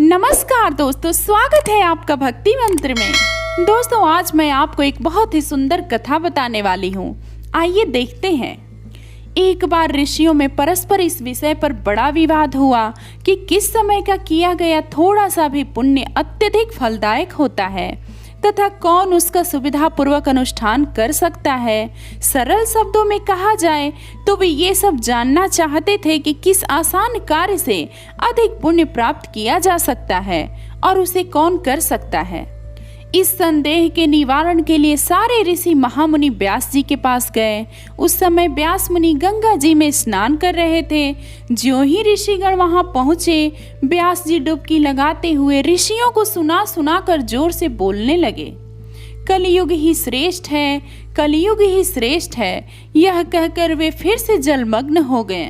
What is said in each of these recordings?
नमस्कार दोस्तों, स्वागत है आपका भक्ति मंत्र में। दोस्तों, आज मैं आपको एक बहुत ही सुंदर कथा बताने वाली हूँ। आइए देखते हैं। एक बार ऋषियों में परस्पर इस विषय पर बड़ा विवाद हुआ कि किस समय का किया गया थोड़ा सा भी पुण्य अत्यधिक फलदायक होता है तथा कौन उसका सुविधापूर्वक अनुष्ठान कर सकता है। सरल शब्दों में कहा जाए तो वे ये सब जानना चाहते थे कि किस आसान कार्य से अधिक पुण्य प्राप्त किया जा सकता है और उसे कौन कर सकता है। इस संदेह के निवारण के लिए सारे ऋषि महामुनि व्यास जी के पास गए। उस समय व्यास मुनि गंगा जी में स्नान कर रहे थे। ज्यों ही ऋषिगण वहां पहुंचे, व्यास जी डुबकी लगाते हुए ऋषियों को सुना सुना कर जोर से बोलने लगे, कलयुग ही श्रेष्ठ है, कलयुग ही श्रेष्ठ है। यह कहकर वे फिर से जलमग्न हो गए।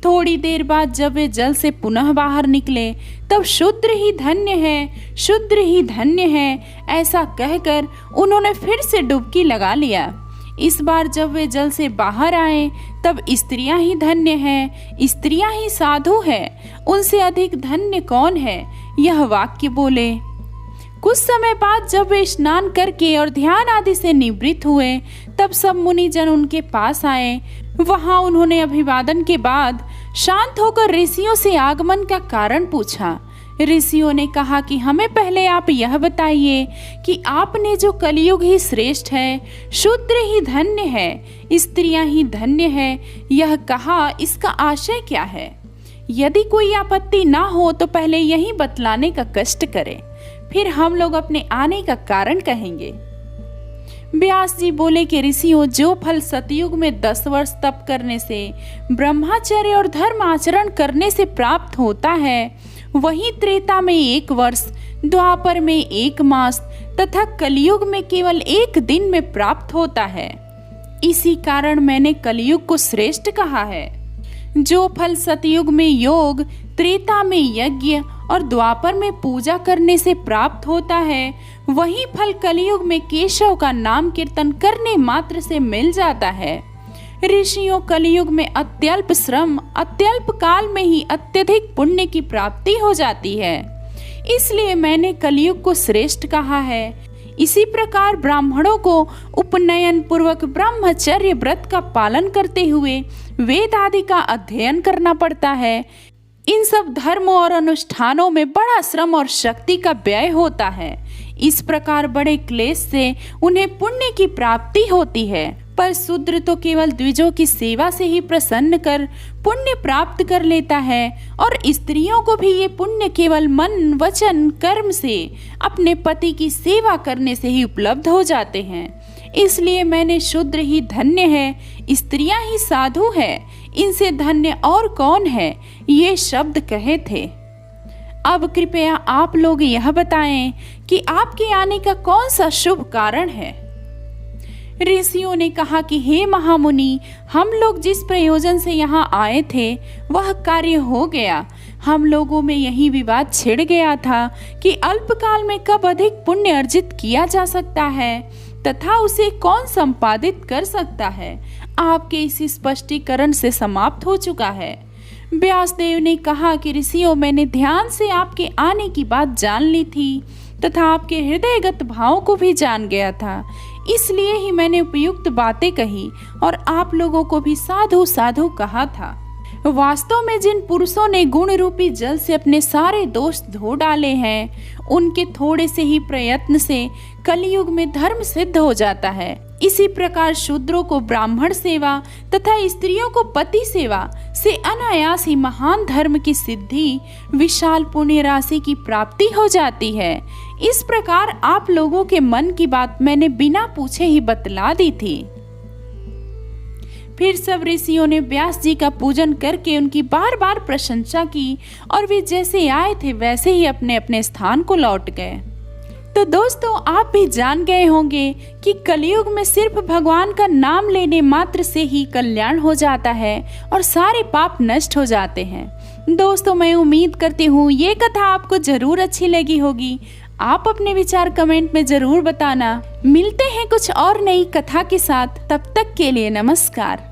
थोड़ी देर बाद जब वे जल से पुनः बाहर निकले तब शूद्र ही धन्य है, शूद्र ही धन्य है, ऐसा कहकर उन्होंने फिर से डुबकी लगा लिया। इस बार जब वे जल से बाहर आए तब स्त्रियां ही धन्य है, स्त्रियां ही साधु है, उनसे अधिक धन्य कौन है, यह वाक्य बोले। कुछ समय बाद जब वे स्नान करके और ध्यान आदि से निवृत्त हुए तब सब मुनिजन उनके पास आए। वहां उन्होंने अभिवादन के बाद शांत होकर ऋषियों से आगमन का कारण पूछा। ऋषियों ने कहा कि हमें पहले आप यह बताइए कि आपने जो कलयुग ही श्रेष्ठ है, शूद्र ही धन्य है, स्त्रियां ही धन्य है, यह कहा, इसका आशय क्या है। यदि कोई आपत्ति ना हो तो पहले यही बतलाने का कष्ट करें, फिर हम लोग अपने आने का कारण कहेंगे। व्यास जी बोले कि ऋषियों, जो फल सतयुग में 10 वर्ष तप करने से, ब्रह्मचर्य और धर्म आचरण करने से प्राप्त होता है, वही त्रेता में 1 वर्ष, द्वापर में 1 मास तथा कलयुग में केवल 1 दिन में प्राप्त होता है। इसी कारण मैंने कलयुग को श्रेष्ठ कहा है। जो फल सतयुग में योग, त्रेता में यज्ञ और द्वापर में पूजा करने से प्राप्त होता है, वही फल कलयुग में केशव का नाम कीर्तन करने मात्र से मिल जाता है। ऋषियों, कलयुग में अत्यल्प श्रम, अत्यल्प काल में ही अत्यधिक पुण्य की प्राप्ति हो जाती है, इसलिए मैंने कलयुग को श्रेष्ठ कहा है। इसी प्रकार ब्राह्मणों को उपनयन पूर्वक ब्रह्मचर्य व्रत का पालन करते हुए वेद आदि का अध्ययन करना पड़ता है। इन सब धर्मों और अनुष्ठानों में बड़ा श्रम और शक्ति का व्यय होता है। इस प्रकार बड़े क्लेश से उन्हें पुण्य की प्राप्ति होती है, पर शूद्र तो केवल द्विजों की सेवा से ही प्रसन्न कर पुण्य प्राप्त कर लेता है, और स्त्रियों को भी ये पुण्य केवल मन, वचन, कर्म से अपने पति की सेवा करने से ही उपलब्ध हो जाते हैं। इसलिए मैंने शूद्र ही धन्य है, स्त्रियां ही साधु है, इनसे धन्य और कौन है, ये शब्द कहे थे। अब कृपया आप लोग यह बताएं कि आपके आने का कौन सा शुभ कारण है। ऋषियों ने कहा कि हे महामुनि, हम लोग जिस प्रयोजन से यहाँ आए थे वह कार्य हो गया। हम लोगों में यही विवाद छिड़ गया था कि अल्पकाल में कब अधिक पुण्य अर्जित किया जा सकता है तथा उसे कौन संपादित कर सकता है। आपके इस स्पष्टीकरण से समाप्त हो चुका है। व्यासदेव ने कहा कि ऋषियों, मैंने ध्यान से आपके आने की बात जान ली थी तथा आपके हृदयगत भावों को भी जान गया था, इसलिए ही मैंने उपयुक्त बातें कही और आप लोगों को भी साधु साधु कहा था। वास्तव में जिन पुरुषों ने गुण रूपी जल से अपने सारे दोष धो डाले हैं, उनके थोड़े से ही प्रयत्न से कलयुग में धर्म सिद्ध हो जाता है। इसी प्रकार शूद्रों को ब्राह्मण सेवा तथा स्त्रियों को पति सेवा से अनायास ही महान धर्म की सिद्धि, विशाल पुण्य राशि की प्राप्ति हो जाती है। इस प्रकार आप लोगों के मन की बात मैंने बिना पूछे ही बतला दी थी। फिर सब ऋषियों ने व्यास जी का पूजन करके उनकी बार बार प्रशंसा की और वे जैसे आए थे वैसे ही अपने अपने स्थान को लौट गए। तो दोस्तों, आप भी जान गए होंगे कि कलयुग में सिर्फ भगवान का नाम लेने मात्र से ही कल्याण हो जाता है और सारे पाप नष्ट हो जाते हैं। दोस्तों, मैं उम्मीद करती हूँ ये कथा आपको जरूर अच्छी लगी होगी। आप अपने विचार कमेंट में जरूर बताना। मिलते हैं कुछ और नई कथा के साथ, तब तक के लिए नमस्कार।